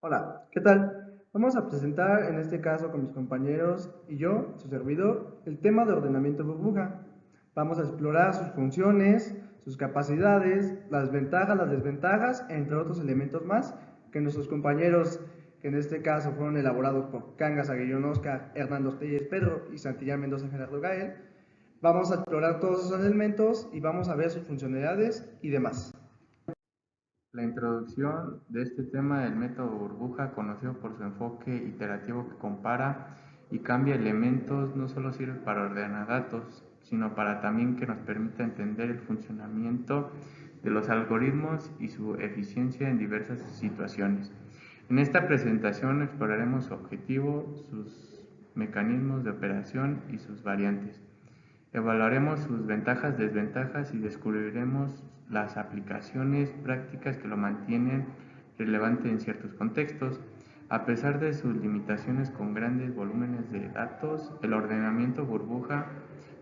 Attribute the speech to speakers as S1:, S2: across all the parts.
S1: Hola, ¿qué tal? Vamos a presentar en este caso con mis compañeros y yo, su servidor, el tema de ordenamiento burbuja. Vamos a explorar sus funciones, sus capacidades, las ventajas, las desventajas, entre otros elementos más que nuestros compañeros, que en este caso fueron elaborados por Cangas Aguillón Oscar, Hernando Telles Pedro y Santillán Mendoza Gerardo Gael. Vamos a explorar todos esos elementos y vamos a ver sus funcionalidades y demás.
S2: La introducción de este tema del método burbuja, conocido por su enfoque iterativo que compara y cambia elementos, no solo sirve para ordenar datos, sino para también que nos permita entender el funcionamiento de los algoritmos y su eficiencia en diversas situaciones. En esta presentación exploraremos su objetivo, sus mecanismos de operación y sus variantes. Evaluaremos sus ventajas, desventajas y descubriremos las aplicaciones prácticas que lo mantienen relevante en ciertos contextos. A pesar de sus limitaciones con grandes volúmenes de datos, el ordenamiento burbuja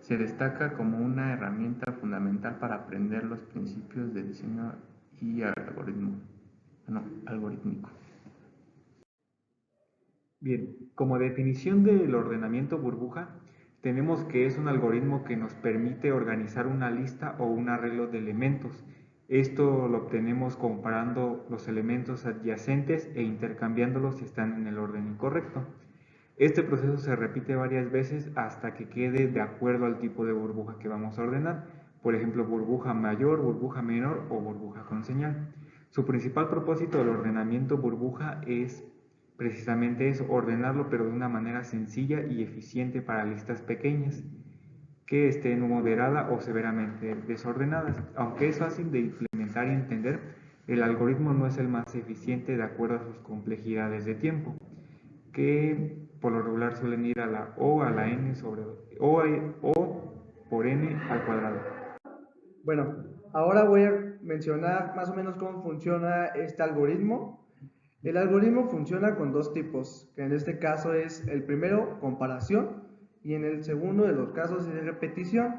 S2: se destaca como una herramienta fundamental para aprender los principios de diseño y algorítmico.
S3: Bien, como definición del ordenamiento burbuja, tenemos que es un algoritmo que nos permite organizar una lista o un arreglo de elementos. Esto lo obtenemos comparando los elementos adyacentes e intercambiándolos si están en el orden incorrecto. Este proceso se repite varias veces hasta que quede de acuerdo al tipo de burbuja que vamos a ordenar. Por ejemplo, burbuja mayor, burbuja menor o burbuja con señal. Su principal propósito del ordenamiento burbuja es precisamente eso, ordenarlo pero de una manera sencilla y eficiente para listas pequeñas que estén moderada o severamente desordenadas. Aunque es fácil de implementar y entender, el algoritmo no es el más eficiente de acuerdo a sus complejidades de tiempo, que por lo regular suelen ir a la O a la N sobre O por N al cuadrado.
S1: Bueno, ahora voy a mencionar más o menos cómo funciona este algoritmo. El algoritmo funciona con dos tipos, que en este caso es el primero, comparación, y en el segundo de los casos es repetición.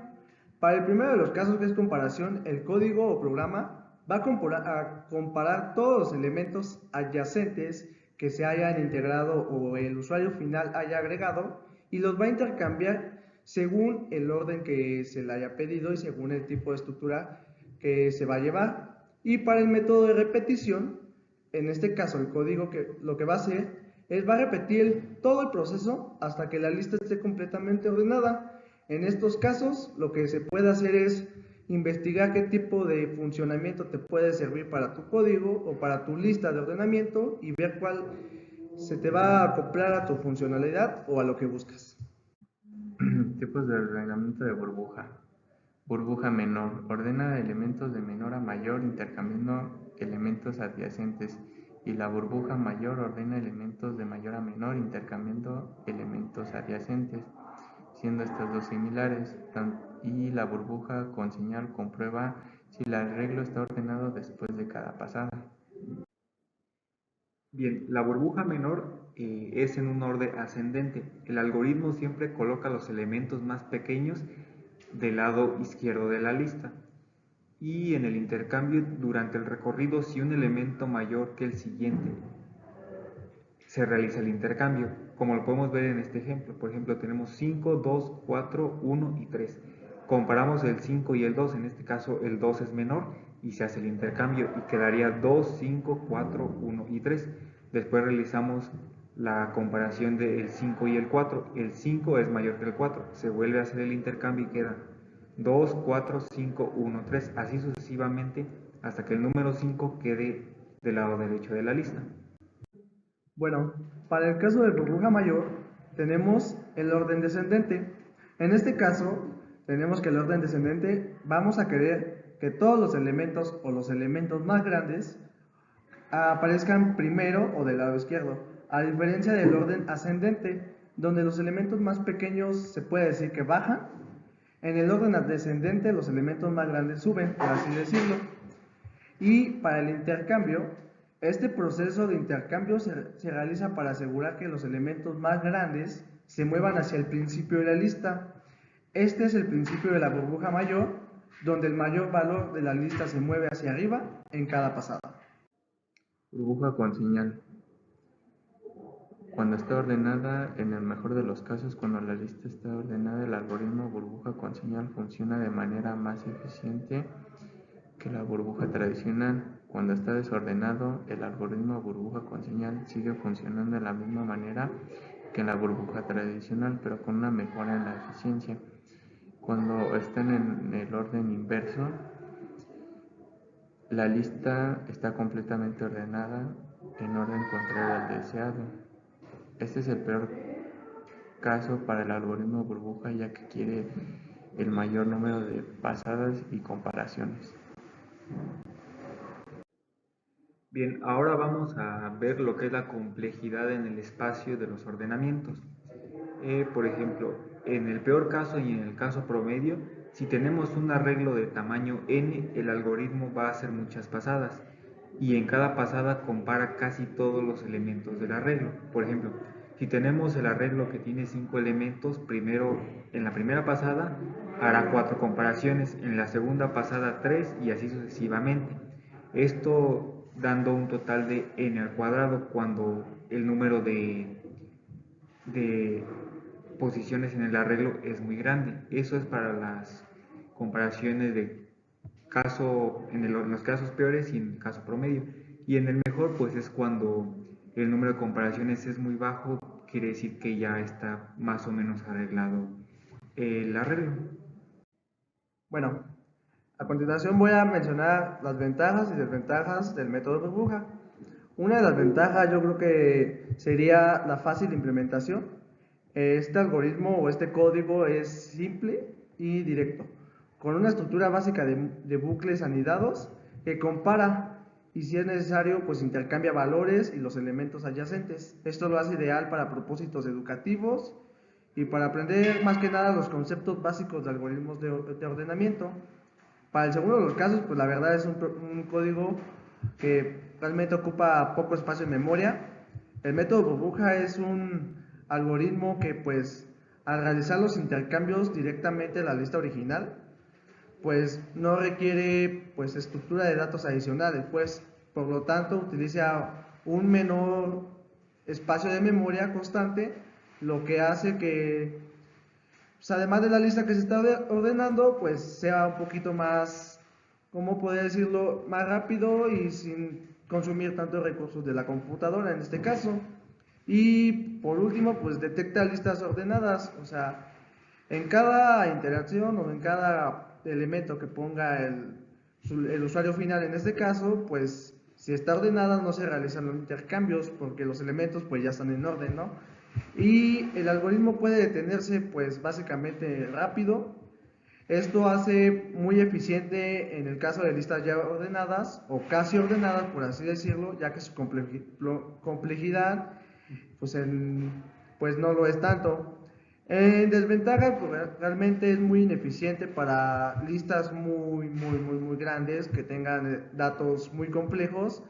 S1: Para el primero de los casos, que es comparación, el código o programa va a comparar todos los elementos adyacentes que se hayan integrado o el usuario final haya agregado y los va a intercambiar según el orden que se le haya pedido y según el tipo de estructura que se va a llevar. Y para el método de repetición, en este caso el código que lo que va a hacer es va a repetir todo el proceso hasta que la lista esté completamente ordenada. En estos casos lo que se puede hacer es investigar qué tipo de funcionamiento te puede servir para tu código o para tu lista de ordenamiento y ver cuál se te va a acoplar a tu funcionalidad o a lo que buscas.
S2: Tipos de ordenamiento de burbuja. Burbuja menor. Ordena elementos de menor a mayor intercambiando elementos adyacentes. Y la burbuja mayor ordena elementos de mayor a menor intercambiando elementos adyacentes, siendo estas dos similares. Y la burbuja con señal comprueba si el arreglo está ordenado después de cada pasada.
S3: Bien, la burbuja menor es en un orden ascendente. El algoritmo siempre coloca los elementos más pequeños del lado izquierdo de la lista. Y en el intercambio, durante el recorrido, si un elemento mayor que el siguiente se realiza el intercambio, como lo podemos ver en este ejemplo. Por ejemplo, tenemos 5, 2, 4, 1 y 3. Comparamos el 5 y el 2, en este caso el 2 es menor y se hace el intercambio y quedaría 2, 5, 4, 1 y 3. Después realizamos la comparación del 5 y el 4. El 5 es mayor que el 4, se vuelve a hacer el intercambio y queda 2, 4, 5, 1, 3, así sucesivamente hasta que el número 5 quede del lado derecho de la lista.
S1: Bueno, para el caso de burbuja mayor, tenemos el orden descendente. En este caso, tenemos que el orden descendente vamos a querer que todos los elementos o los elementos más grandes aparezcan primero o del lado izquierdo, a diferencia del orden ascendente, donde los elementos más pequeños se puede decir que bajan. En el orden descendente, los elementos más grandes suben, por así decirlo. Y para el intercambio, este proceso de intercambio se realiza para asegurar que los elementos más grandes se muevan hacia el principio de la lista. Este es el principio de la burbuja mayor, donde el mayor valor de la lista se mueve hacia arriba en cada pasada.
S2: Burbuja con señal. Cuando está ordenada, en el mejor de los casos, cuando la lista está ordenada, el algoritmo burbuja con señal funciona de manera más eficiente que la burbuja tradicional. Cuando está desordenado, el algoritmo burbuja con señal sigue funcionando de la misma manera que la burbuja tradicional, pero con una mejora en la eficiencia. Cuando están en el orden inverso, la lista está completamente ordenada en orden contrario al deseado. Este es el peor caso para el algoritmo burbuja, ya que quiere el mayor número de pasadas y comparaciones.
S3: Bien, ahora vamos a ver lo que es la complejidad en el espacio de los ordenamientos. Por ejemplo, en el peor caso y en el caso promedio, si tenemos un arreglo de tamaño n, el algoritmo va a hacer muchas pasadas y en cada pasada compara casi todos los elementos del arreglo. Por ejemplo, si tenemos el arreglo que tiene 5 elementos, en la primera pasada hará 4 comparaciones, en la segunda pasada 3 y así sucesivamente. Esto dando un total de n al cuadrado cuando el número de posiciones en el arreglo es muy grande. Eso es para las comparaciones de en los casos peores y en el caso promedio. Y en el mejor, pues es cuando el número de comparaciones es muy bajo, quiere decir que ya está más o menos arreglado el arreglo.
S1: Bueno, a continuación voy a mencionar las ventajas y desventajas del método burbuja. Una de las ventajas yo creo que sería la fácil implementación. Este algoritmo o este código es simple y directo, con una estructura básica de bucles anidados que compara y si es necesario pues intercambia valores y los elementos adyacentes. Esto lo hace ideal para propósitos educativos y para aprender más que nada los conceptos básicos de algoritmos de ordenamiento. Para el segundo de los casos, pues la verdad es un código que realmente ocupa poco espacio en memoria. El método burbuja es un algoritmo que pues al realizar los intercambios directamente en la lista original, pues no requiere pues estructura de datos adicionales, pues por lo tanto utiliza un menor espacio de memoria constante, lo que hace que pues además de la lista que se está ordenando, pues sea un poquito más, ¿cómo poder decirlo?, más rápido y sin consumir tantos recursos de la computadora en este caso. Y por último, pues detecta listas ordenadas, o sea, en cada interacción o en cada elemento que ponga el usuario final en este caso, pues si está ordenada no se realizan los intercambios porque los elementos pues ya están en orden, ¿no? Y el algoritmo puede detenerse pues básicamente rápido. Esto hace muy eficiente en el caso de listas ya ordenadas o casi ordenadas por así decirlo, ya que su complejidad pues, pues no lo es tanto. En desventaja, pues, realmente es muy ineficiente para listas muy grandes que tengan datos muy complejos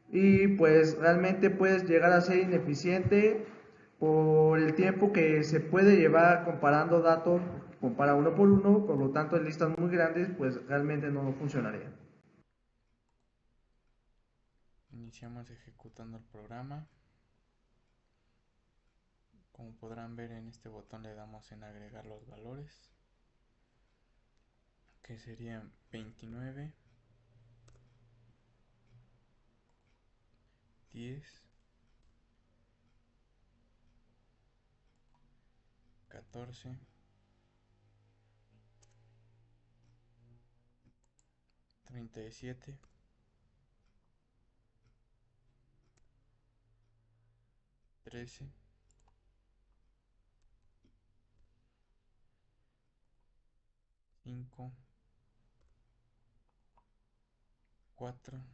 S1: y pues realmente puedes llegar a ser ineficiente por el tiempo que se puede llevar comparando datos, compara uno por uno, por lo tanto en listas muy grandes pues realmente no funcionaría.
S2: Iniciamos ejecutando el programa. Como podrán ver, en este botón le damos en agregar los valores, que serían 29, 10, 14, 37, 13, 5, 4,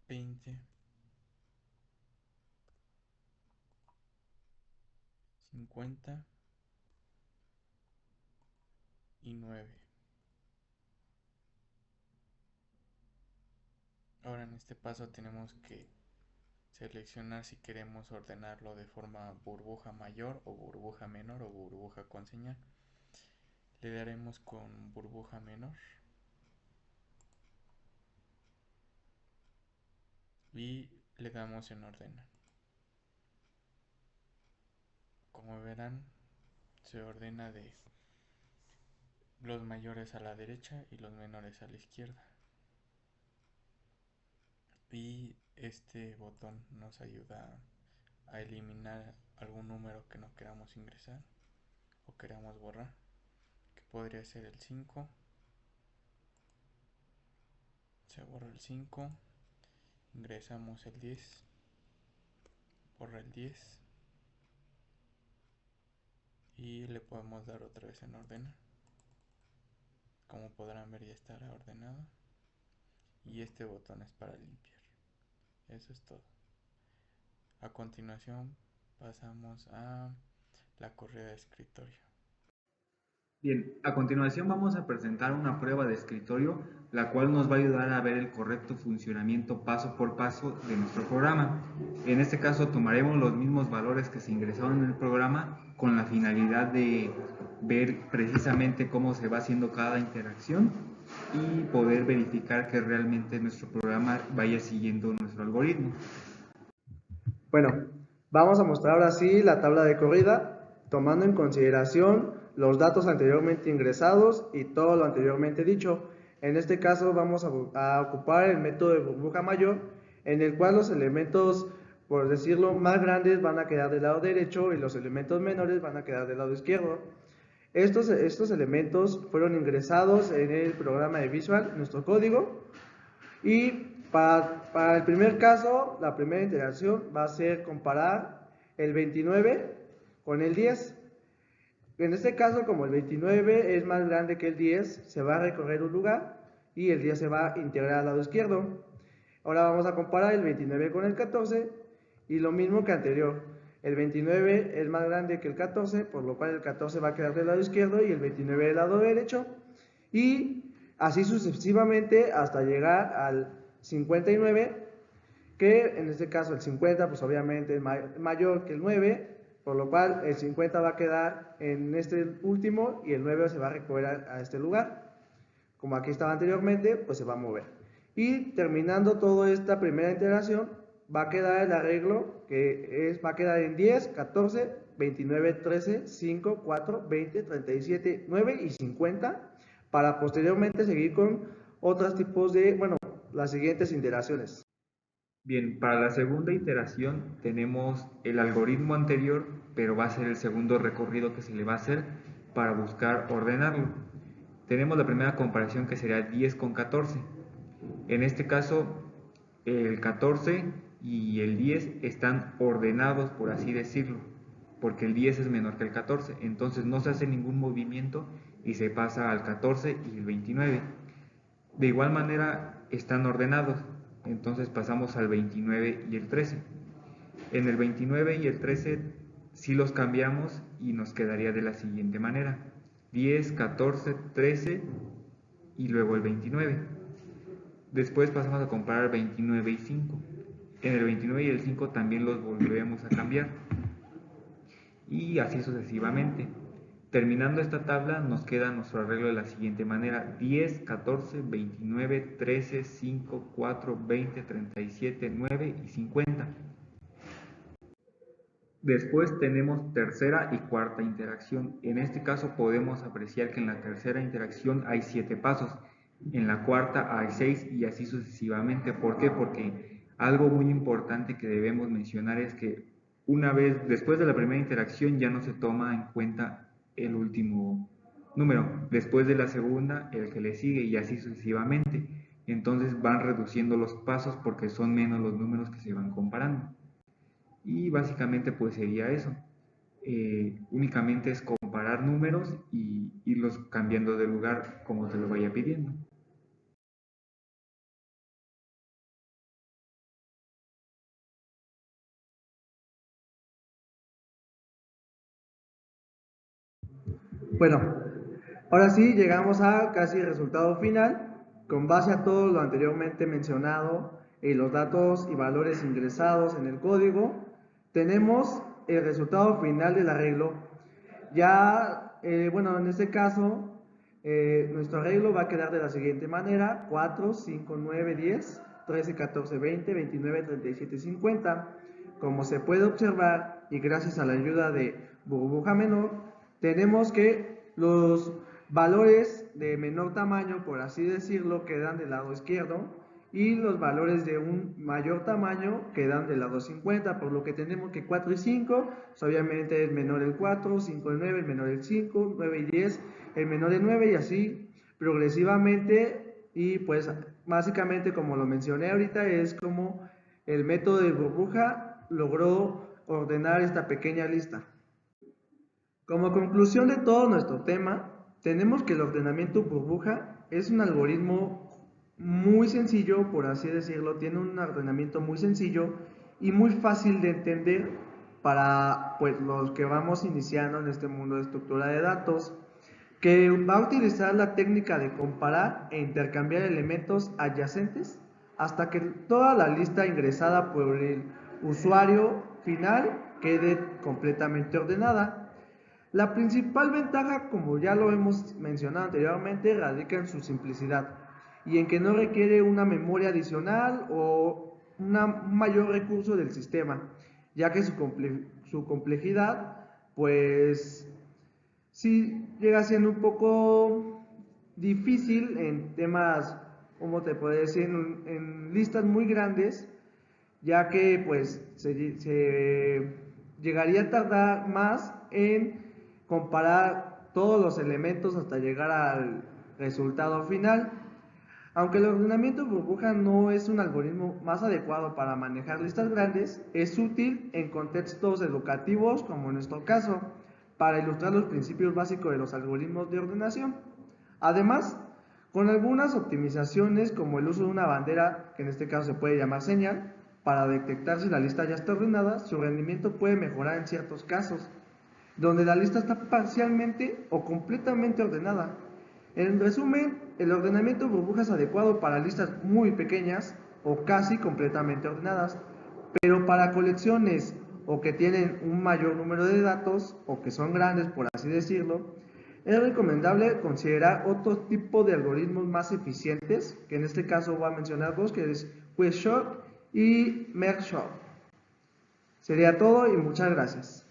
S2: 20, 50 y 9. Ahora en este paso tenemos que seleccionar si queremos ordenarlo de forma burbuja mayor o burbuja menor o burbuja con señal. Le daremos con burbuja menor y le damos en ordenar. Como verán, se ordena de los mayores a la derecha y los menores a la izquierda. Y este botón nos ayuda a eliminar algún número que no queramos ingresar o queramos borrar, que podría ser el 5. Se borra el 5, ingresamos el 10, borra el 10 y le podemos dar otra vez en ordenar. Como podrán ver, ya estará ordenado y este botón es para limpiar. Eso es todo. A continuación pasamos a la correa de escritorio.
S3: Bien, a continuación vamos a presentar una prueba de escritorio, la cual nos va a ayudar a ver el correcto funcionamiento paso por paso de nuestro programa. En este caso tomaremos los mismos valores que se ingresaron en el programa con la finalidad de ver precisamente cómo se va haciendo cada interacción y poder verificar que realmente nuestro programa vaya siguiendo nuestro algoritmo.
S1: Bueno, vamos a mostrar ahora sí la tabla de corrida, tomando en consideración los datos anteriormente ingresados y todo lo anteriormente dicho. En este caso vamos a ocupar el método de burbuja mayor, en el cual los elementos, por decirlo, más grandes van a quedar del lado derecho y los elementos menores van a quedar del lado izquierdo. Estos elementos fueron ingresados en el programa de Visual, nuestro código, y para el primer caso, la primera interacción va a ser comparar el 29 con el 10. En este caso, como el 29 es más grande que el 10, se va a recorrer un lugar y el 10 se va a integrar al lado izquierdo. Ahora vamos a comparar el 29 con el 14 y lo mismo que anterior. El 29 es más grande que el 14, por lo cual el 14 va a quedar del lado izquierdo y el 29 del lado derecho. Y así sucesivamente hasta llegar al 59, que en este caso el 50 pues obviamente es mayor que el 9, por lo cual el 50 va a quedar en este último y el 9 se va a recorrer a este lugar. Como aquí estaba anteriormente, pues se va a mover. Y terminando toda esta primera integración, va a quedar el arreglo que va a quedar en 10, 14, 29, 13, 5, 4, 20, 37, 9 y 50, para posteriormente seguir con otros tipos de, bueno, las siguientes iteraciones.
S3: Bien, para la segunda iteración tenemos el algoritmo anterior, pero va a ser el segundo recorrido que se le va a hacer para buscar ordenarlo. Tenemos la primera comparación que sería 10 con 14. En este caso, el 14 y el 10 están ordenados, por así decirlo, porque el 10 es menor que el 14, entonces no se hace ningún movimiento y se pasa al 14 y el 29. De igual manera están ordenados, entonces pasamos al 29 y el 13. En el 29 y el 13 sí los cambiamos y nos quedaría de la siguiente manera: 10, 14, 13 y luego el 29. Después pasamos a comparar 29 y 5. En el 29 y el 5 también los volvemos a cambiar. Y así sucesivamente. Terminando esta tabla nos queda nuestro arreglo de la siguiente manera: 10, 14, 29, 13, 5, 4, 20, 37, 9 y 50. Después tenemos tercera y cuarta interacción. En este caso podemos apreciar que en la tercera interacción hay 7 pasos, en la cuarta hay 6 y así sucesivamente. ¿Por qué? Porque algo muy importante que debemos mencionar es que una vez después de la primera interacción ya no se toma en cuenta el último número, después de la segunda el que le sigue y así sucesivamente. Entonces van reduciendo los pasos porque son menos los números que se van comparando. Y básicamente pues sería eso. Únicamente es comparar números y irlos cambiando de lugar como te lo vaya pidiendo.
S1: Bueno, ahora sí llegamos a casi el resultado final. Con base a todo lo anteriormente mencionado y los datos y valores ingresados en el código, tenemos el resultado final del arreglo. Ya, bueno, en este caso, nuestro arreglo va a quedar de la siguiente manera: 4, 5, 9, 10. 13, 14, 20, 29, 37, 50. Como se puede observar, y gracias a la ayuda de burbuja menor, tenemos que los valores de menor tamaño, por así decirlo, quedan del lado izquierdo, y los valores de un mayor tamaño quedan del lado 50, por lo que tenemos que 4 y 5, pues obviamente el menor el 4, 5 el 9, el menor el 5, 9 y 10, el menor el 9, y así progresivamente. Y pues básicamente, como lo mencioné ahorita, es como el método de burbuja logró ordenar esta pequeña lista. Como conclusión de todo nuestro tema, tenemos que el ordenamiento burbuja es un algoritmo muy sencillo, por así decirlo, tiene un ordenamiento muy sencillo y muy fácil de entender para pues, los que vamos iniciando en este mundo de estructura de datos, que va a utilizar la técnica de comparar e intercambiar elementos adyacentes hasta que toda la lista ingresada por el usuario final quede completamente ordenada. La principal ventaja, como ya lo hemos mencionado anteriormente, radica en su simplicidad y en que no requiere una memoria adicional o un mayor recurso del sistema, ya que su complejidad, pues sí llega siendo un poco difícil en temas, como te puedo decir, en listas muy grandes, ya que pues se llegaría a tardar más en comparar todos los elementos hasta llegar al resultado final. Aunque el ordenamiento burbuja no es un algoritmo más adecuado para manejar listas grandes, es útil en contextos educativos, como en nuestro caso, para ilustrar los principios básicos de los algoritmos de ordenación. Además, con algunas optimizaciones, como el uso de una bandera, que en este caso se puede llamar señal, para detectar si la lista ya está ordenada, su rendimiento puede mejorar en ciertos casos, donde la lista está parcialmente o completamente ordenada. En resumen, el ordenamiento burbuja es adecuado para listas muy pequeñas o casi completamente ordenadas, pero para colecciones o que tienen un mayor número de datos o que son grandes, por así decirlo, es recomendable considerar otro tipo de algoritmos más eficientes, que en este caso voy a mencionar dos, que es Quicksort y Mergesort. Sería todo y muchas gracias.